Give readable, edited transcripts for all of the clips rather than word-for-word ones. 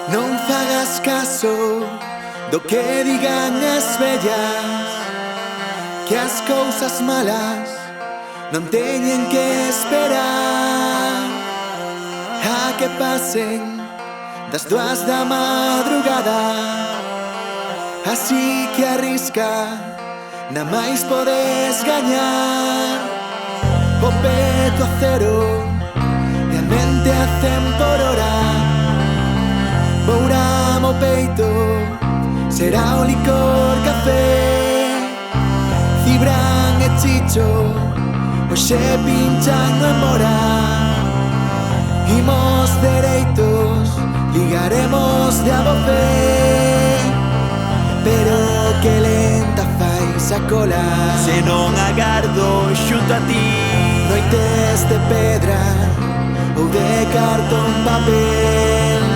Non fagas caso do que digan as vellas, que as cousas malas non teñen que esperar a que pasen das 2 da madrugada. Así que arrisca, na máis podes gañar. O peto a cero e a mente a 100 por hora. Bouramo o peito, será o licor café. Cibran e Chicho, hoxe pinchan no Embora. Imos dereitos, ligaremos de abofé. Pero que lenta fais a cola, se non agardo xunto a ti. Noites de pedra ou de cartón papel,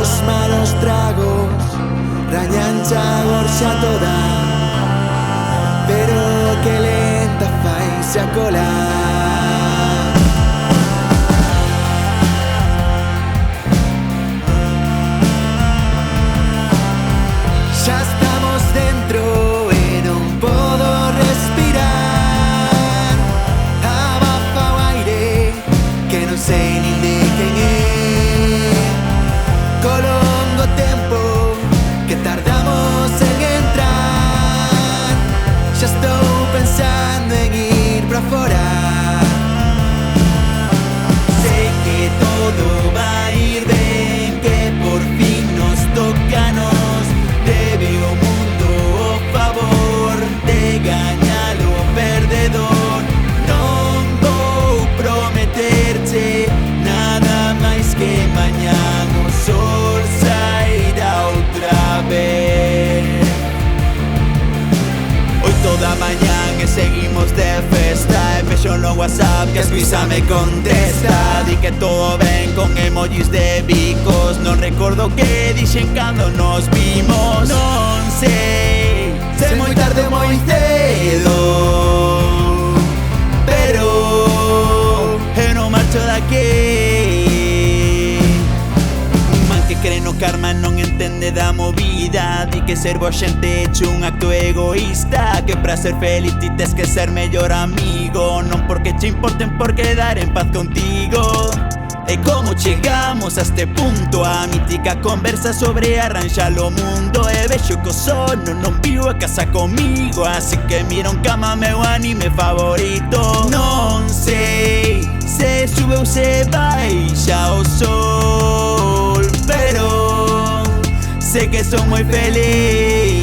os malos tragos rañan xa a gorxa toda. Pero que lenta fais a cola. Xa estamos dentro e non podo respirar. Abafa o aire que non sei nin de quen é. Co longo tempo que tardamos en entrar, xa estou pensando en ir pra fora. Sei que todo vai ir ben, que por fin nos tocanos. Debe o mundo o favor de gañar o perdedor. Non vou prometerche nada máis que mañán o sol sairá outra vez. 8 da mañán e seguimos de festa, e vexo no WhatsApp que a escuisa me contesta. Di que todo ben con emojis de bicos. Non recordo que dixen cando nos vimos. Non sei se moi tarde ou moi cedo, pero eu non marcho daqui. Man que cree no karma non entende da movida. Di que ser boa xente é un acto egoísta, que pra ser feliz ti tes que ser mellor amigo, non porque che importen por quedar en paz contigo. E como chegamos a este punto, a mítica conversa sobre arranxar o mundo. E vexo que o sono non viu a casa comigo, así que miro en cama meu anime favorito. Non sei se sube ou se baixa o sol, pero sei que son moi feliz.